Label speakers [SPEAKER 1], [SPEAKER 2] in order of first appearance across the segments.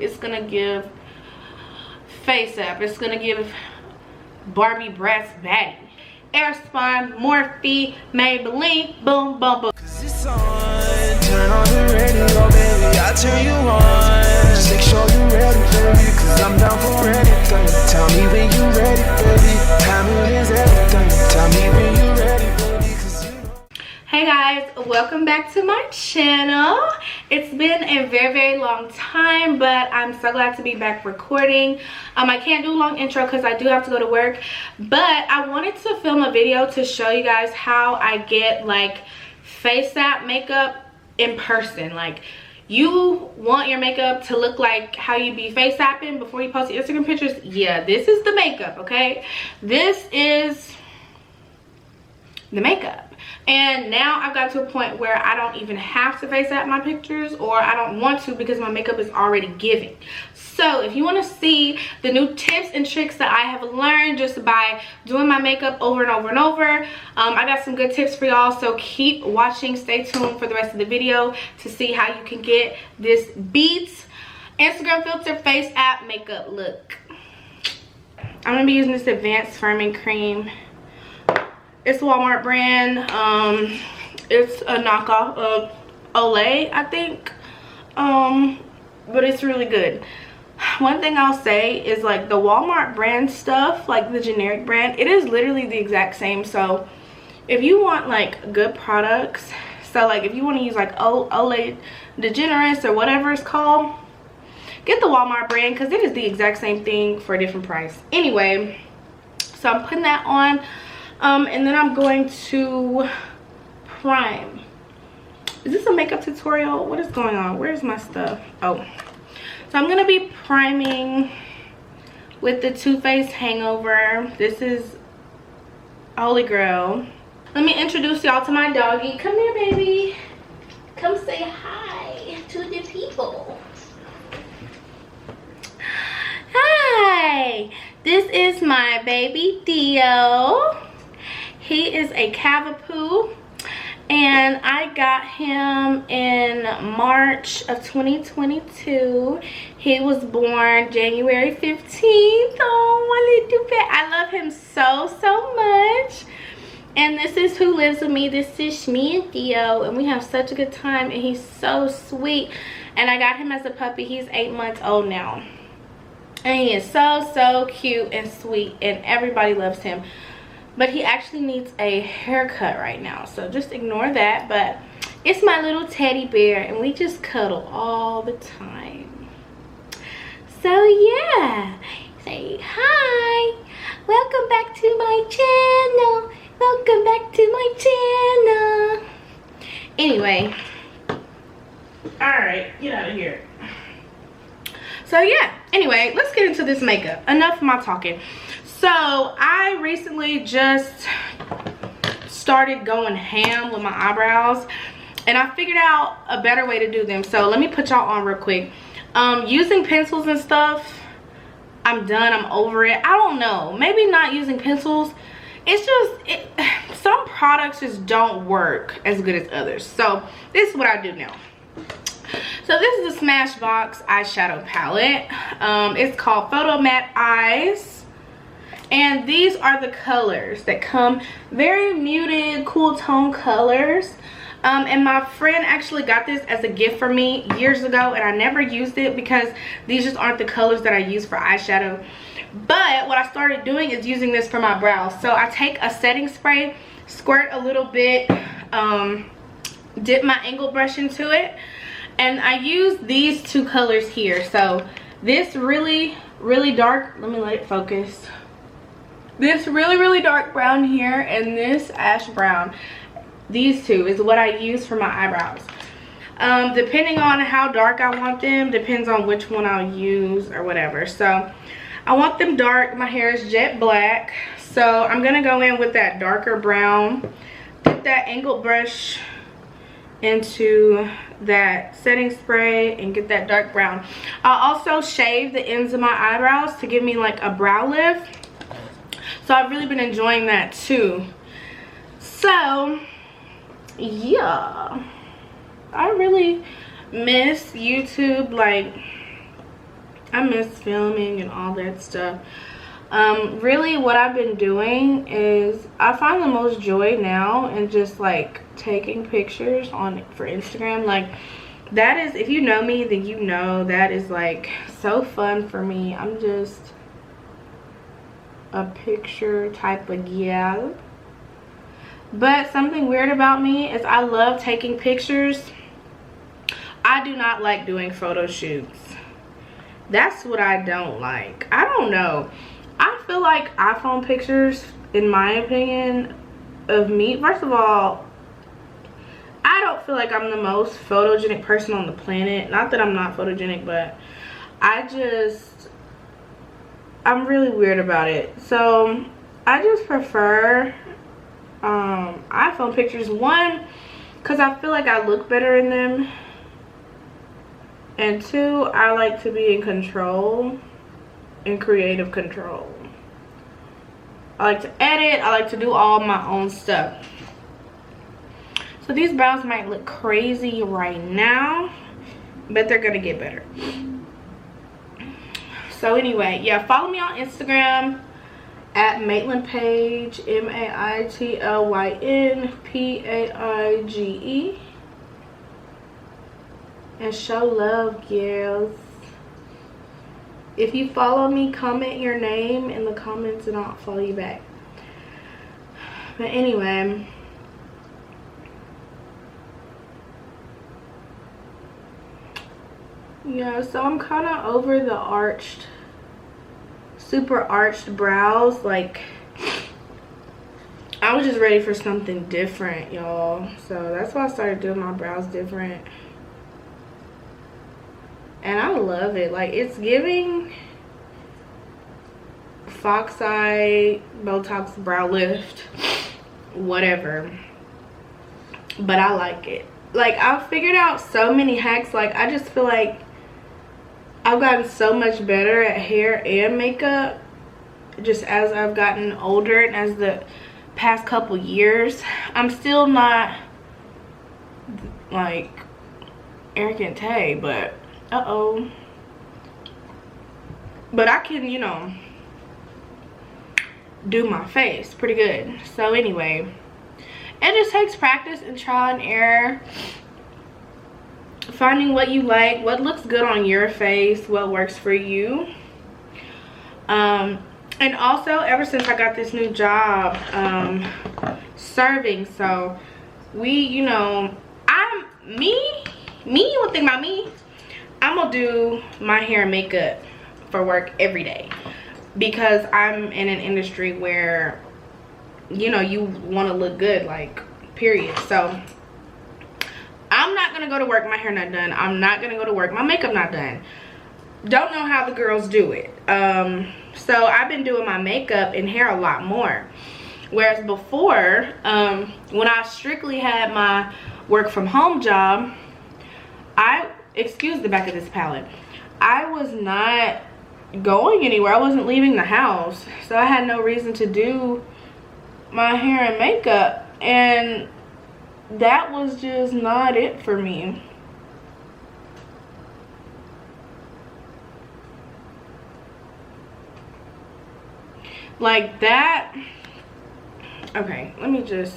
[SPEAKER 1] It's gonna give Faceapp. It's gonna give Barbie Bratz Batty. Airspun, Morphe, Maitlyn, boom, boom, boom.
[SPEAKER 2] Cause it's on. Turn on the radio, baby. I'll turn you on. Just make sure you're ready, baby. Cause I'm down for anything. Tell me when you're ready, baby. Timing is everything. Tell me when you're ready, baby. Cause you know.
[SPEAKER 1] Hey guys, welcome back to my channel. It's been a very long time, but I'm so glad to be back recording. I can't do a long intro because I do have to go to work, but I wanted to film a video to show you guys how I get like Faceapp makeup in person. Like, you want your makeup to look like how you be Faceapping before you post your Instagram pictures. Yeah, this is the makeup, okay? This is the makeup. And now I've got to a point where I don't even have to Faceapp my pictures, or I don't want to because my makeup is already giving. So if you want to see the new tips and tricks that I have learned just by doing my makeup over and over and over, I got some good tips for y'all. So keep watching, stay tuned for the rest of the video to see how you can get this Beats Instagram filter Faceapp makeup look. I'm going to be using this advanced firming cream. It's a Walmart brand. It's a knockoff of Olay, I think. But it's really good. One thing I'll say is, like, the Walmart brand stuff, like the generic brand, it is literally the exact same. So if you want like good products, so like if you want to use like Olay DeGeneres or whatever it's called, get the Walmart brand because it is the exact same thing for a different price. Anyway, so I'm putting that on. And then I'm going to prime. Is this a makeup tutorial? What is going on? Where's my stuff? Oh. So I'm going to be priming with the Too Faced Hangover. This is Holy Grail. Let me introduce y'all to my doggy. Come here, baby. Come say hi to the people. Hi. This is my baby Theo. He is a Cavapoo, and I got him in March of 2022. He was born January 15th. Oh, my little pet. I love him so much. And this is who lives with me. This is me and Theo, and we have such a good time, and he's so sweet. And I got him as a puppy. He's 8 months old now. And he is so cute and sweet, and everybody loves him. But he actually needs a haircut right now, so just ignore that. But it's my little teddy bear, and we just cuddle all the time. So yeah, say hi. Welcome back to my channel. Welcome back to my channel. Anyway, all right, get out of here. So yeah, anyway, let's get into this makeup. Enough of my talking. So I recently just started going ham with my eyebrows, and I figured out a better way to do them. So let me put y'all on real quick. Using pencils and stuff, I'm done. I'm over it. I don't know, maybe not using pencils. It's just some products just don't work as good as others. So this is what I do now. So this is the Smashbox eyeshadow palette. It's called Photo Matte Eyes. And these are the colors that come, very muted, cool tone colors. And my friend actually got this as a gift for me years ago, and I never used it because these just aren't the colors that I use for eyeshadow. But what I started doing is using this for my brows. So I take a setting spray, squirt a little bit, dip my angle brush into it, and I use these two colors here. So this really dark, let me let it focus. This really dark brown here, and this ash brown. These two is what I use for my eyebrows. Depending on how dark I want them, depends on which one I'll use or whatever. So I want them dark. My hair is jet black, so I'm gonna go in with that darker brown, dip that angled brush into that setting spray, and get that dark brown. I'll also shave the ends of my eyebrows to give me like a brow lift. So I've really been enjoying that too. So yeah, I really miss YouTube. Like, I miss filming and all that stuff. Really what I've been doing is I find the most joy now in just like taking pictures for Instagram. Like that is, if you know me, then you know that is like so fun for me. I'm just a picture type of gal. But something weird about me is I love taking pictures. I do not like doing photo shoots. That's what I don't like. I don't know. I feel like iPhone pictures, in my opinion, of me, first of all, I don't feel like I'm the most photogenic person on the planet. Not that I'm not photogenic, but I'm really weird about it. So I just prefer iPhone pictures. One, because I feel like I look better in them. And two, I like to be in control, in creative control. I like to edit. I like to do all my own stuff. So these brows might look crazy right now, but they're gonna get better. So anyway, yeah, follow me on Instagram at Maitlyn Page, MAITLYNPAIGE, and show love, girls. If you follow me, comment your name in the comments and I'll follow you back. But anyway, yeah, so I'm kind of over the super arched brows. Like, I was just ready for something different, y'all. So that's why I started doing my brows different. And I love it. Like, it's giving fox eye, Botox, brow lift, whatever. But I like it. Like, I've figured out so many hacks. Like, I just feel like I've gotten so much better at hair and makeup just as I've gotten older and as the past couple years. I'm still not like Eric Tay, but but I can, you know, do my face pretty good. So anyway, it just takes practice and trial and error, finding what you like, what looks good on your face, what works for you. And also, ever since I got this new job serving, so you know, one thing about me, I'm gonna do my hair and makeup for work every day, because I'm in an industry where, you know, you want to look good, like, period. So I'm not gonna go to work my hair not done. I'm not gonna go to work my makeup not done. Don't know how the girls do it. So I've been doing my makeup and hair a lot more, whereas before, when I strictly had my work from home job, excuse the back of this palette, I was not going anywhere. I wasn't leaving the house, so I had no reason to do my hair and makeup, and that was just not it for me. Like that. Okay, let me just,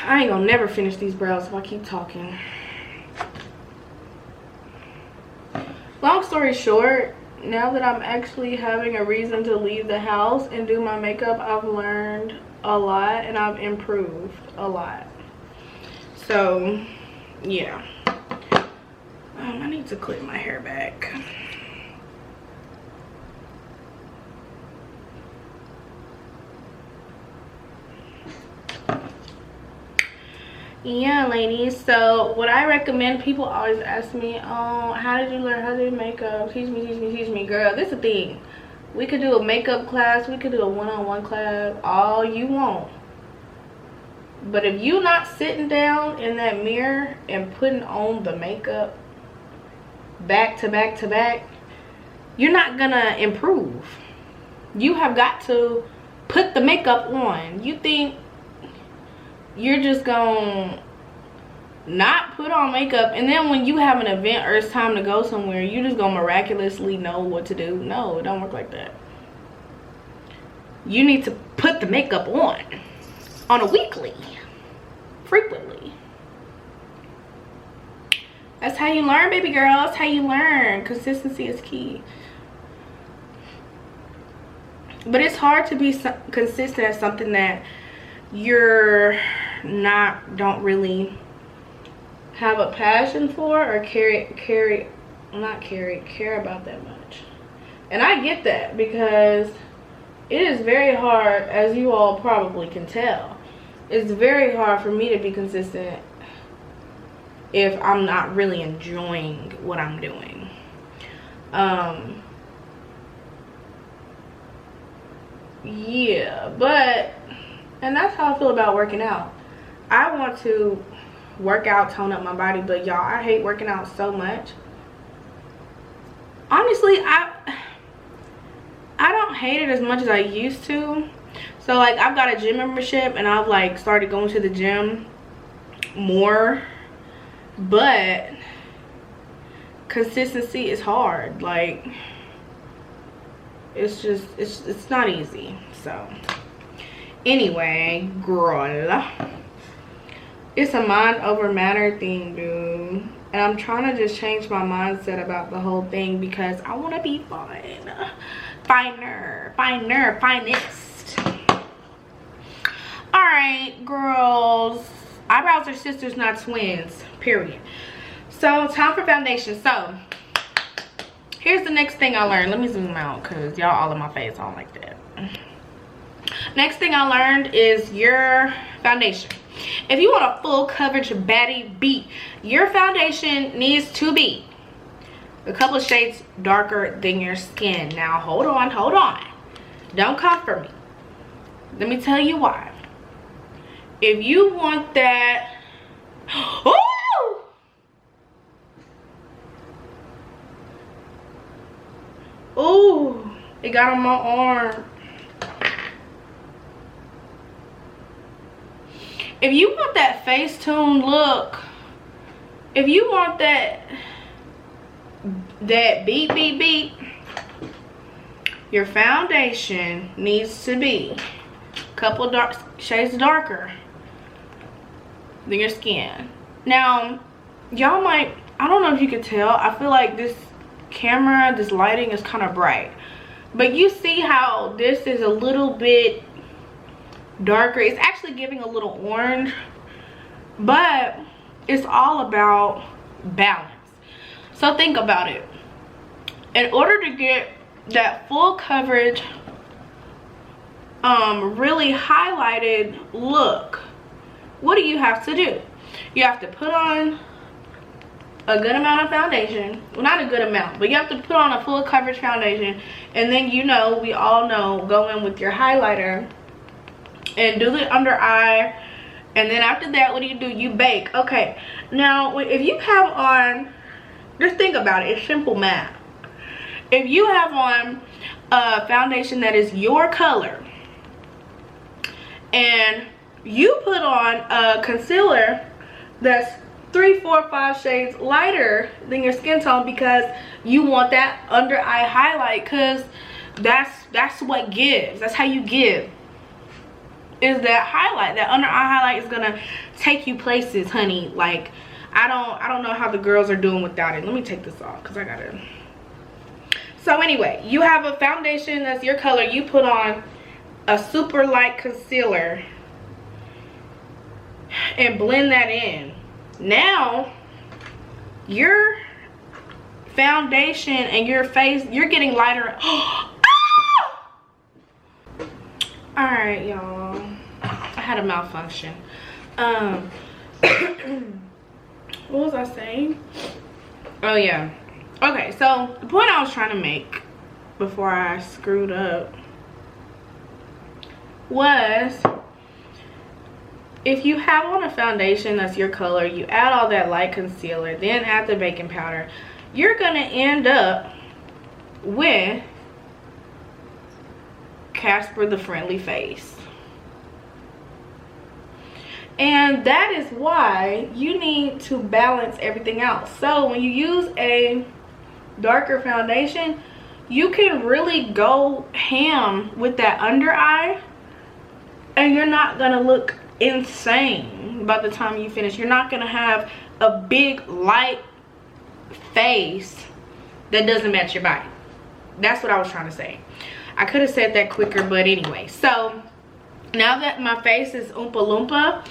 [SPEAKER 1] I ain't gonna never finish these brows if I keep talking. Long story short, now that I'm actually having a reason to leave the house and do my makeup, I've learned a lot and I've improved a lot. So yeah, I need to clip my hair back. Yeah, ladies, so what I recommend, people always ask me, oh, how did you learn how to do makeup? Teach me. Girl, this is the thing. We could do a makeup class, we could do a one-on-one class, all you want. But if you not sitting down in that mirror and putting on the makeup back to back to back, you're not gonna improve. You have got to put the makeup on. You think you're just gonna not put on makeup, and then when you have an event or it's time to go somewhere, you just gonna miraculously know what to do. No, it don't work like that. You need to put the makeup on a weekly, frequently. That's how you learn, baby girl. That's how you learn. Consistency is key. But it's hard to be consistent at something that you're don't really have a passion for or care about that much. And I get that, because it is very hard, as you all probably can tell. It's very hard for me to be consistent if I'm not really enjoying what I'm doing. Yeah, but, and that's how I feel about working out. I want to work out, tone up my body, but y'all, I hate working out so much. Honestly, I don't hate it as much as I used to. So like, I've got a gym membership and I've like started going to the gym more, but consistency is hard. Like, it's just, it's not easy. So anyway, girl, it's a mind over matter thing, dude. And I'm trying to just change my mindset about the whole thing, because I want to be finest. Alright, girls. Eyebrows are sisters, not twins. Period. So, time for foundation. So, here's the next thing I learned. Let me zoom out, because y'all all in my face. I don't like that. Next thing I learned is your foundation. If you want a full coverage baddie beat, your foundation needs to be a couple of shades darker than your skin. Now, hold on. Don't come for me. Let me tell you why. If you want that... Oh! Ooh, it got on my arm. If you want that Facetune look, if you want that beep, your foundation needs to be a couple shades darker than your skin. Now, y'all might, I don't know if you could tell, I feel like this camera, this lighting is kind of bright, but you see how this is a little bit darker. It's actually giving a little orange, but it's all about balance. So think about it. In order to get that full coverage, really highlighted look, what do you have to do? You have to put on a good amount of foundation. Well, not a good amount, but you have to put on a full coverage foundation, and then, you know, we all know, go in with your highlighter and do the under eye, and then after that, what do? You bake. Okay, now if you have on, just think about it, it's simple math. If you have on a foundation that is your color, and you put on a concealer that's 3, 4, 5 shades lighter than your skin tone, because you want that under eye highlight, because that's what gives. That's how you give, is that highlight. That under eye highlight is gonna take you places, honey. Like, I don't know how the girls are doing without it. Let me take this off, because I gotta. So anyway, you have a foundation that's your color, you put on a super light concealer and blend that in. Now your foundation and your face, you're getting lighter. Alright, y'all, I had a malfunction. What was I saying? Oh yeah, okay, so the point I was trying to make before I screwed up was, if you have on a foundation that's your color, you add all that light concealer, then add the baking powder, you're gonna end up with Casper the Friendly Face. And that is why you need to balance everything out. So when you use a darker foundation, you can really go ham with that under eye, and you're not gonna look insane by the time you finish. You're not gonna have a big light face that doesn't match your body. That's what I was trying to say. I could have said that quicker, but anyway. So now that my face is Oompa Loompa,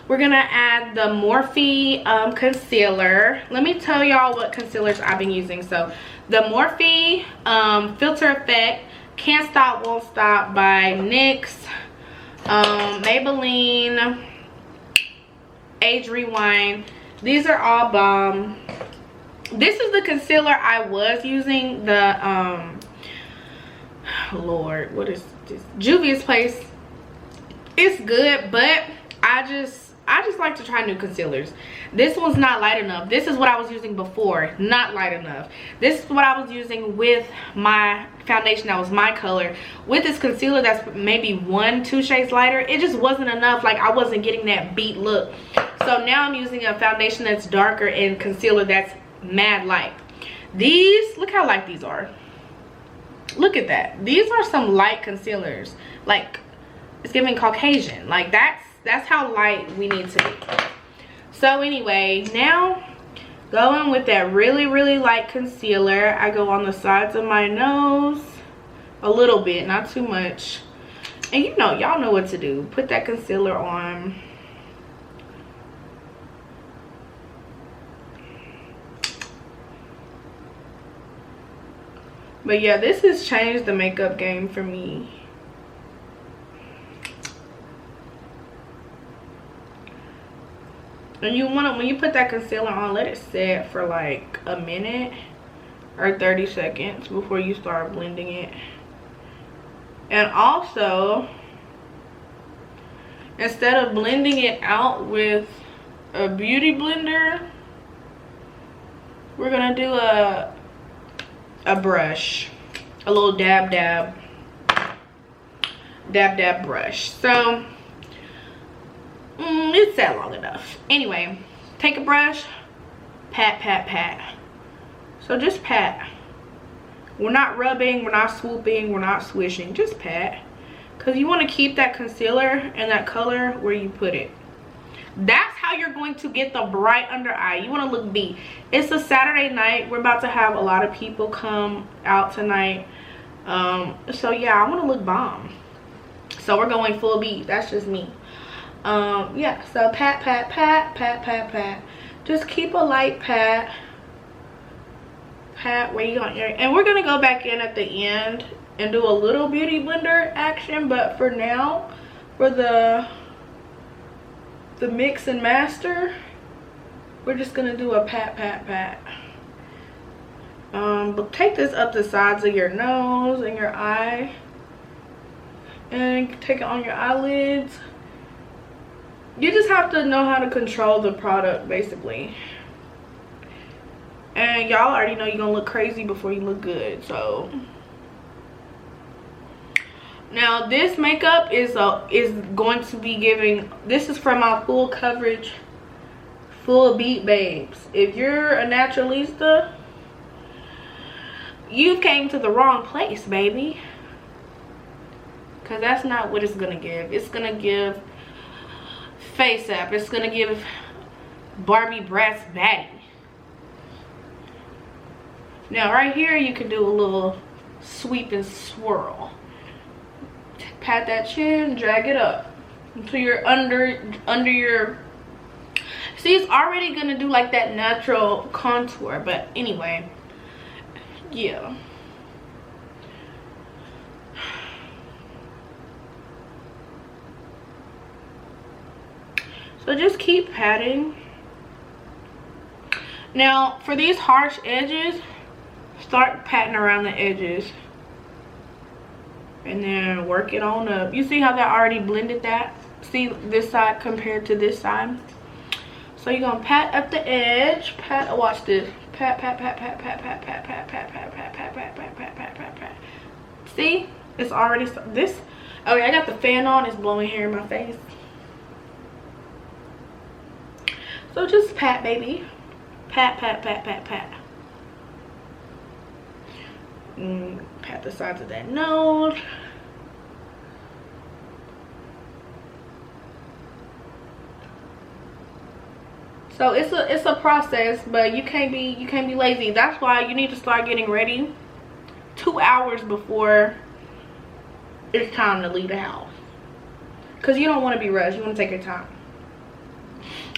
[SPEAKER 1] we're gonna add the Morphe concealer. Let me tell y'all what concealers I've been using. So the Morphe Filter Effect Can't Stop Won't Stop by NYX, Maybelline, Age Rewind. These are all bomb. This is the concealer I was using, the Lord, what is this? Juvia's Place. It's good, but I just like to try new concealers. This one's not light enough. This is what I was using before, not light enough. This is what I was using with my foundation that was my color. With this concealer that's maybe 1-2 shades lighter, it just wasn't enough. Like, I wasn't getting that beat look. So now I'm using a foundation that's darker and concealer that's mad light. These, look how light these are. Look at that. These are some light concealers. Like, it's giving Caucasian. Like, that's how light we need to be. So anyway, now going with that really, really light concealer, I go on the sides of my nose a little bit, not too much. And you know, y'all know what to do. Put that concealer on. But yeah, this has changed the makeup game for me. And you want to, when you put that concealer on, let it set for like a minute or 30 seconds before you start blending it. And also, instead of blending it out with a beauty blender, we're gonna do a brush, a little dab brush. So it's sat long enough. Anyway, take a brush, pat. So just pat. We're not rubbing, we're not swooping, we're not swishing, just pat. Because you want to keep that concealer and that color where you put it. That's how you're going to get the bright under eye. You want to look beat. It's a Saturday night. We're about to have a lot of people come out tonight. So yeah, I want to look bomb. So we're going full beat. That's just me. Yeah, so pat. Just keep a light pat where you want your, and we're gonna go back in at the end and do a little beauty blender action, but for now, for the mix and master, we're just gonna do a pat. But take this up the sides of your nose and your eye, and take it on your eyelids. You just have to know how to control the product, basically. And y'all already know you're gonna look crazy before you look good. So now this makeup is going to be giving, this is for my full coverage, full beat babes. If you're a naturalista, you came to the wrong place, baby. Because that's not what it's gonna give. It's gonna give Faceapp. It's gonna give Barbie Bratz Batty. Now right here you can do a little sweep and swirl. Pat that chin, drag it up until you're under your, see, it's already gonna do like that natural contour. But anyway, yeah. So just keep patting. Now for these harsh edges, start patting around the edges and then work it on up. You see how that already blended that? See this side compared to this side? So you're gonna pat up the edge, pat, watch this. Pat. See? It's already this. Okay, I got the fan on, it's blowing hair in my face. So just pat, baby. Pat, pat, pat, pat, pat. Pat the sides of that nose. So it's a process, but you can't be lazy. That's why you need to start getting ready 2 hours before it's time to leave the house, because you don't want to be rushed. You want to take your time.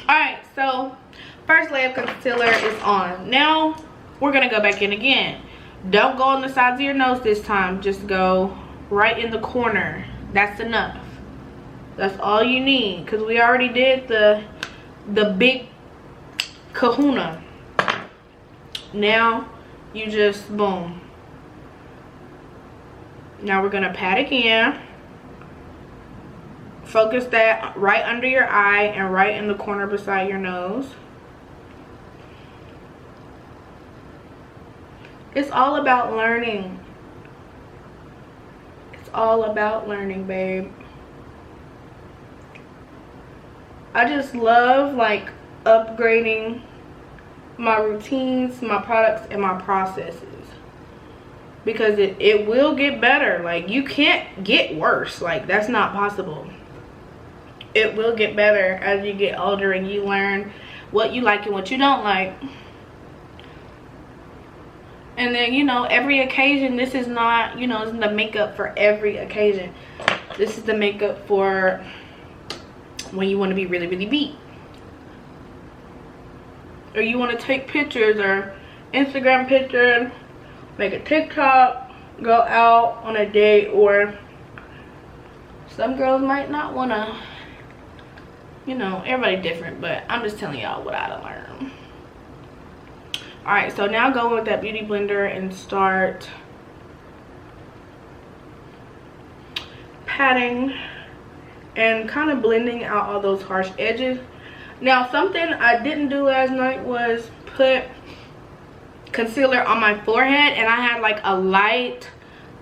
[SPEAKER 1] Alright, so first layer of concealer is on. Now we're gonna go back in again. Don't go on the sides of your nose this time. Just go right in the corner. That's enough. That's all you need, because we already did the big kahuna. Now you just boom. Now we're gonna pat again. Focus that right under your eye and right in the corner beside your nose. It's all about learning. It's all about learning, babe. I just love like upgrading my routines, my products, and my processes, because it will get better. Like, you can't get worse. Like, that's not possible. It will get better as you get older and you learn what you like and what you don't like. And then, you know, every occasion, this is not, you know, it's the makeup for every occasion. This is the makeup for when you want to be really, really beat, or you want to take pictures, or Instagram pictures, make a TikTok, go out on a date, or some girls might not want to, you know, everybody different, but I'm just telling y'all what I learned. Alright, so now go with that beauty blender and start patting and kind of blending out all those harsh edges. Now, something I didn't do last night was put concealer on my forehead, and I had like a light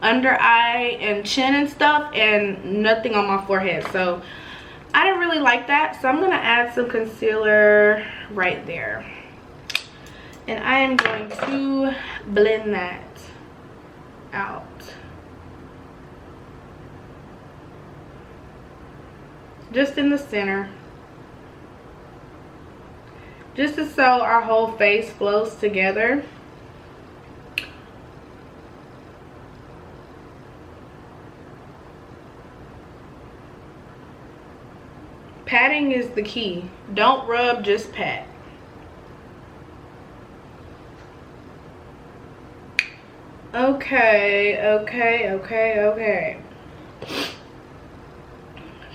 [SPEAKER 1] under eye and chin and stuff, and nothing on my forehead. So I didn't really like that, so I'm gonna add some concealer right there, and I am going to blend that out. Just in the center, just so our whole face flows together. Patting is the key. Don't rub, just pat. Okay.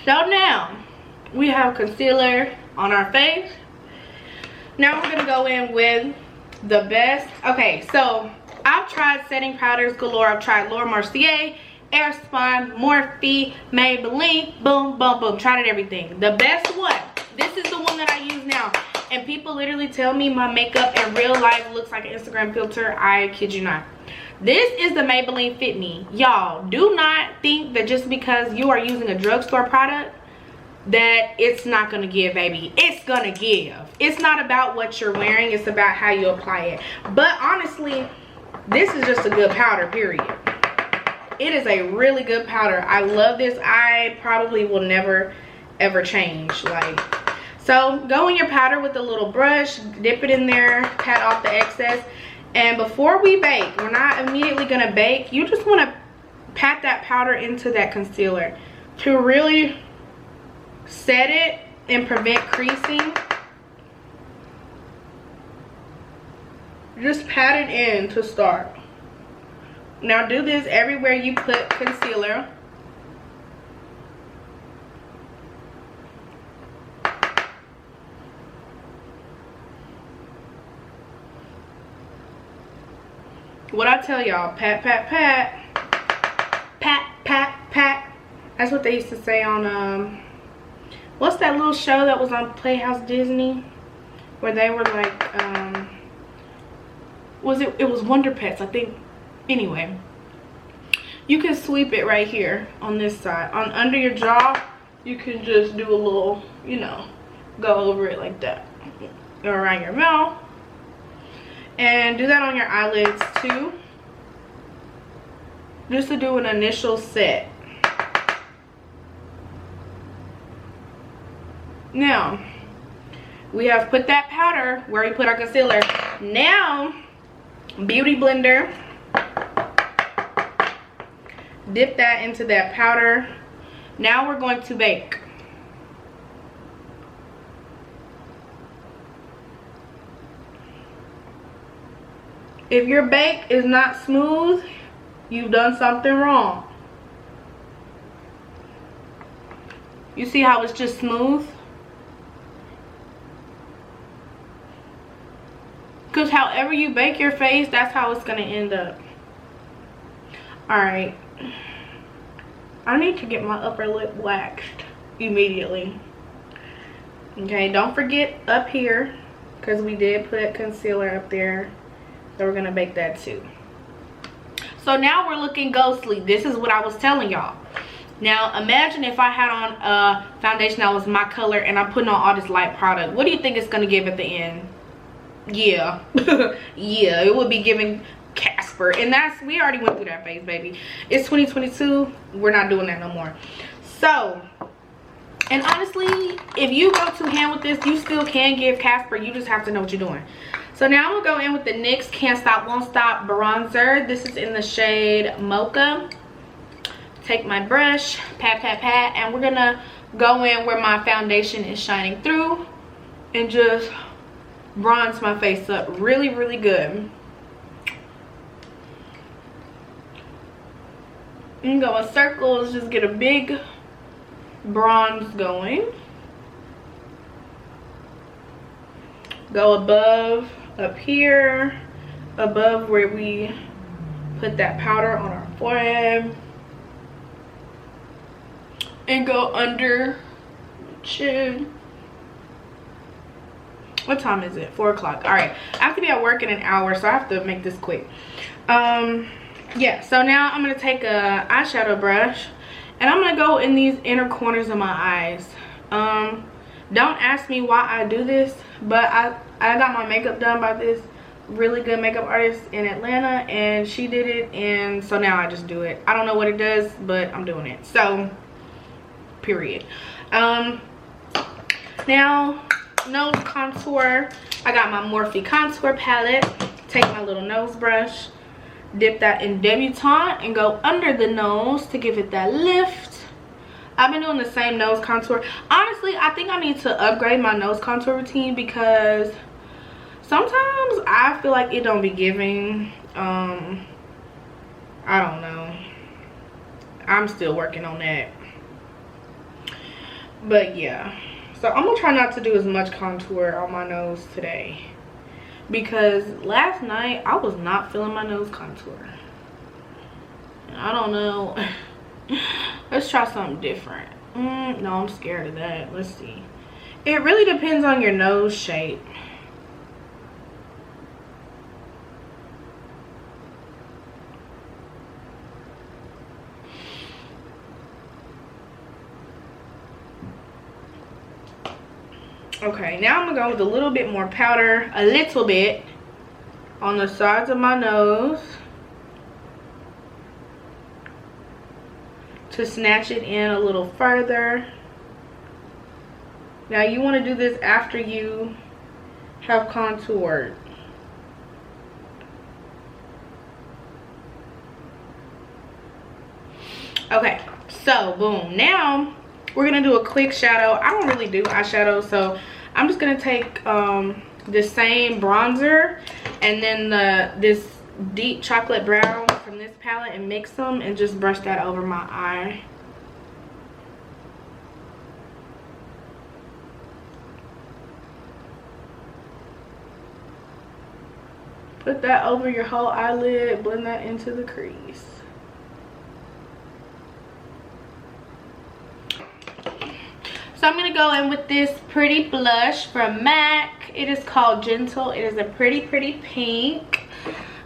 [SPEAKER 1] So now we have concealer on our face. Now we're gonna go in with the best. Okay, so I've tried setting powders galore. I've tried Laura Mercier, Airspun, Morphe, Maybelline, boom, boom, boom. Tried it, everything. The best one, this is the one that I use now. And people literally tell me my makeup in real life looks like an Instagram filter. I kid you not. This is the Maybelline Fit Me. Y'all, do not think that just because you are using a drugstore product that it's not gonna give, baby. It's gonna give. It's not about what you're wearing, it's about how you apply it. But honestly, this is just a good powder, period. It is a really good powder. I love this. I probably will never ever change. Like, so go in your powder with a little brush, dip it in there, pat off the excess. And before we bake, we're not immediately gonna bake, you just wanna pat that powder into that concealer to really set it and prevent creasing. Just pat it in to start. Now do this everywhere you put concealer. What I tell y'all, pat, pat, pat. Pat, pat, pat. That's what they used to say on, what's that little show that was on Playhouse Disney? Where they were like, it was Wonder Pets, I think. Anyway, you can sweep it right here on this side. Under your jaw, you can just do a little, you know, go over it like that. around your mouth. And do that on your eyelids too. Just to do an initial set. Now, we have put that powder where we put our concealer. Now, beauty blender. Dip that into that powder. Now we're going to bake. If your bake is not smooth, you've done something wrong. You see how it's just smooth? Because however you bake your face, that's how it's going to end up. Alright. I need to get my upper lip waxed immediately. Okay, don't forget up here, because we did put concealer up there. So we're going to bake that too. So now we're looking ghostly. This is what I was telling y'all. Now imagine if I had on a foundation that was my color and I'm putting on all this light product. What do you think it's going to give at the end? Yeah. Yeah, it would be giving Casper. And we already went through that phase, baby. It's 2022. We're not doing that no more. So, and honestly, if you go to hand with this, you still can give Casper. You just have to know what you're doing. So now I'm going to go in with the NYX Can't Stop Won't Stop bronzer. This is in the shade Mocha. Take my brush, pat, pat, pat, and we're going to go in where my foundation is shining through and just bronze my face up really, really good. And go in circles, just get a big bronze going. Go above, up here, above where we put that powder on our forehead. And go under the chin. What time is it? 4 o'clock. Alright, I have to be at work in an hour, so I have to make this quick. Yeah, so now I'm going to take a eyeshadow brush and I'm going to go in these inner corners of my eyes. Don't ask me why I do this, but I got my makeup done by this really good makeup artist in Atlanta, and she did it, and so now I just do it. I don't know what it does, but I'm doing it. So, period. Now, nose contour. I got my Morphe contour palette. Take my little nose brush, dip that in Debutante, and go under the nose to give it that lift. I've been doing the same nose contour. Honestly, I think I need to upgrade my nose contour routine because sometimes I feel like it don't be giving. I don't know. I'm still working on that. But yeah. So I'm going to try not to do as much contour on my nose today. Because last night I was not feeling my nose contour. I don't know. Let's try something different. No, I'm scared of that. Let's see. It really depends on your nose shape. Okay, now I'm gonna go with a little bit more powder, a little bit on the sides of my nose to snatch it in a little further. Now you want to do this after you have contoured. Okay, so boom. Now we're gonna do a quick shadow. I don't really do eyeshadow, so I'm just gonna take the same bronzer and then this deep chocolate brown from this palette and mix them and just brush that over my eye. Put that over your whole eyelid, blend that into the crease. So I'm going to go in with this pretty blush from MAC. It is called Gentle. It is a pretty, pretty pink.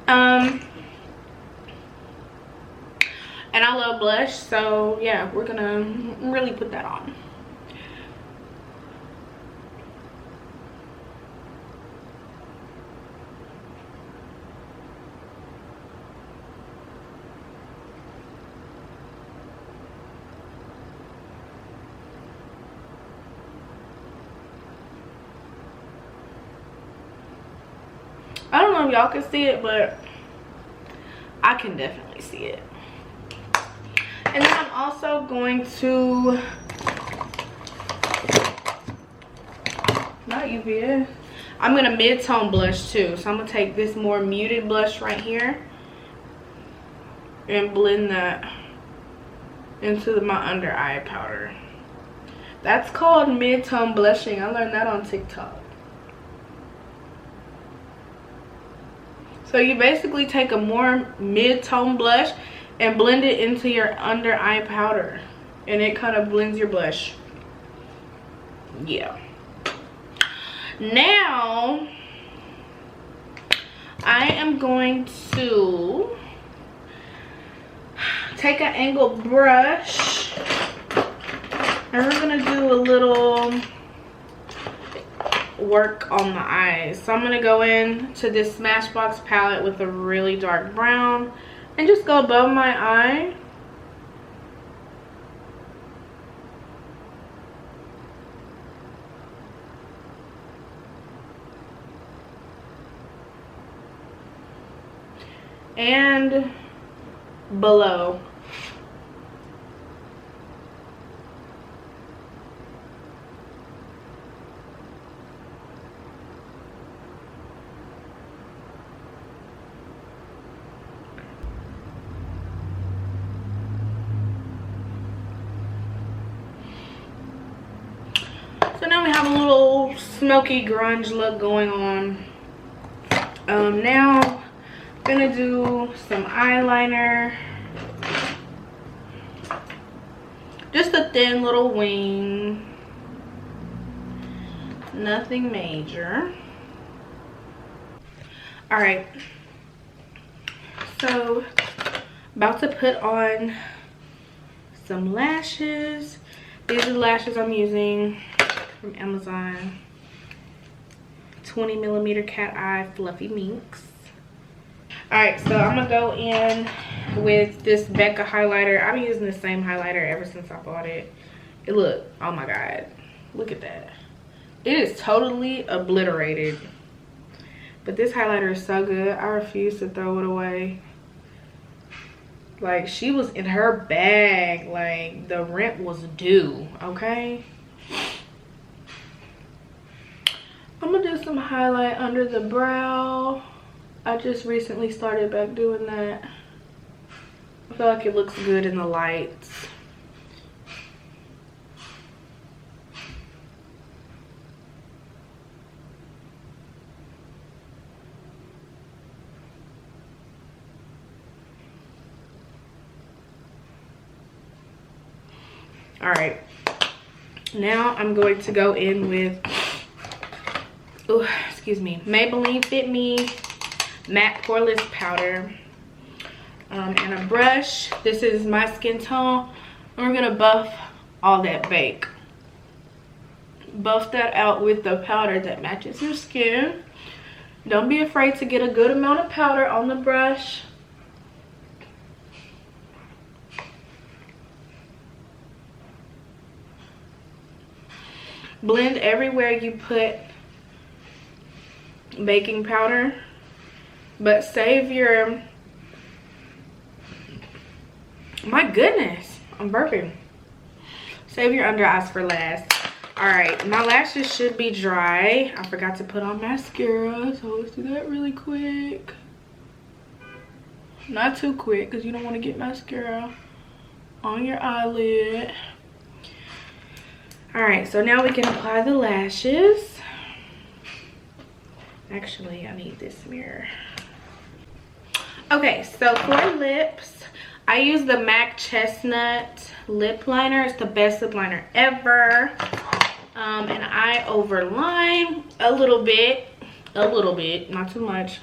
[SPEAKER 1] And I love blush, so yeah, we're going to really put that on. I don't know if y'all can see it, but I can definitely see it. And then I'm also going to, not UVS, I'm gonna mid-tone blush too. So I'm gonna take this more muted blush right here and blend that into my under eye powder. That's called mid-tone blushing. I learned that on TikTok. So you basically take a more mid-tone blush and blend it into your under eye powder, and it kind of blends your blush. Yeah. Now I am going to take an angled brush and we're gonna do a little work on the eyes. So I'm gonna go in to this Smashbox palette with a really dark brown and just go above my eye. And below. So now we have a little smoky grunge look going on. Now I'm gonna do some eyeliner. Just a thin little wing. Nothing major. Alright. So, about to put on some lashes. These are the lashes I'm using from Amazon. 20mm cat eye fluffy minks. Alright, so I'm gonna go in with this Becca highlighter. I've been using the same highlighter ever since I bought it. Look, oh my god, look at that. It is totally obliterated, but this highlighter is so good. I refuse to throw it away. Like, she was in her bag, like the rent was due. Okay, I'm gonna do some highlight under the brow. I just recently started back doing that. I feel like it looks good in the lights. All right, now I'm going to go in with, oh, excuse me, Maybelline Fit Me matte poreless powder, and a brush. This is my skin tone, and we're gonna buff all that bake. Buff that out with the powder that matches your skin. Don't be afraid to get a good amount of powder on the brush. Blend everywhere you put baking powder, but save your, my goodness, I'm burping. Save your under eyes for last. All right, my lashes should be dry. I forgot to put on mascara, so let's do that really quick. Not too quick, because you don't want to get mascara on your eyelid. All right, so now we can apply the lashes. Actually, I need this mirror. Okay, so for lips, I use the MAC Chestnut lip liner. It's the best lip liner ever. And I overline a little bit, not too much.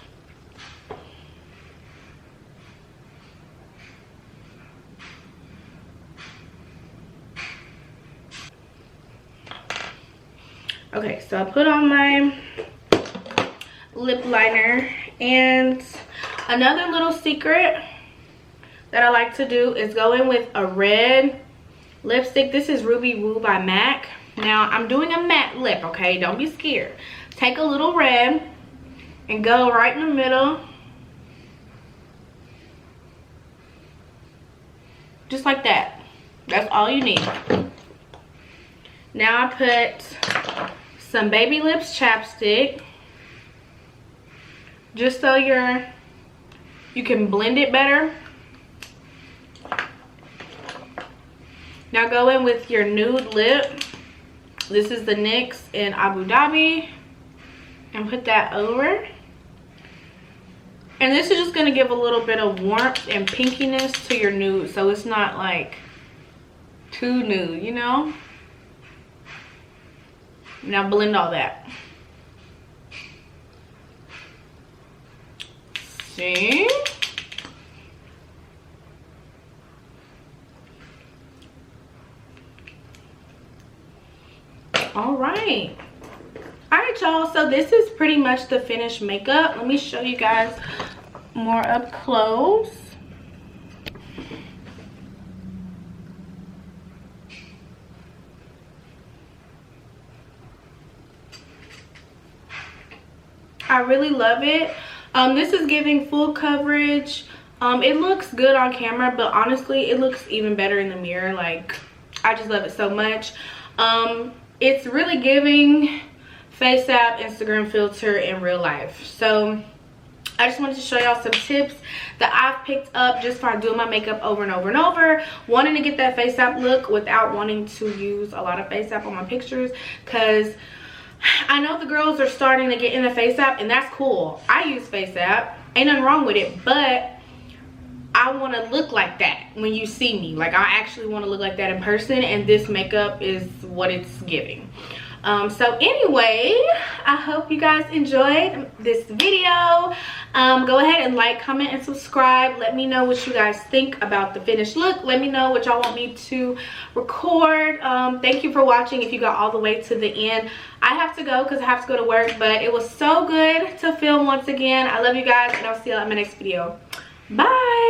[SPEAKER 1] Okay, so I put on my lip liner, and another little secret that I like to do is go in with a red lipstick. This is Ruby Woo by MAC. Now I'm doing a matte lip, okay? Don't be scared. Take a little red and go right in the middle. Just like that. That's all you need. Now I put some Baby Lips chapstick, just so you can blend it better. Now go in with your nude lip. This is the NYX in Abu Dhabi, and put that over. And this is just going to give a little bit of warmth and pinkiness to your nude, so it's not like too nude, you know. Now blend all that. See? All right. All right, y'all, so this is pretty much the finished makeup. Let me show you guys more up close. I really love it. This is giving full coverage. It looks good on camera, but honestly it looks even better in the mirror. Like, I just love it so much. It's really giving Faceapp Instagram filter in real life. So I just wanted to show y'all some tips that I've picked up just for doing my makeup over and over and over, wanting to get that Faceapp look without wanting to use a lot of Faceapp on my pictures, because I know the girls are starting to get into Faceapp, and that's cool. I use Faceapp, ain't nothing wrong with it, but I want to look like that when you see me. Like, I actually want to look like that in person, and this makeup is what it's giving. So anyway, I hope you guys enjoyed this video. Go ahead and like, comment, and subscribe. Let me know what you guys think about the finished look. Let me know what y'all want me to record. Thank you for watching if you got all the way to the end. I have to go because I have to go to work, but it was so good to film once again. I love you guys, and I'll see you in my next video. Bye.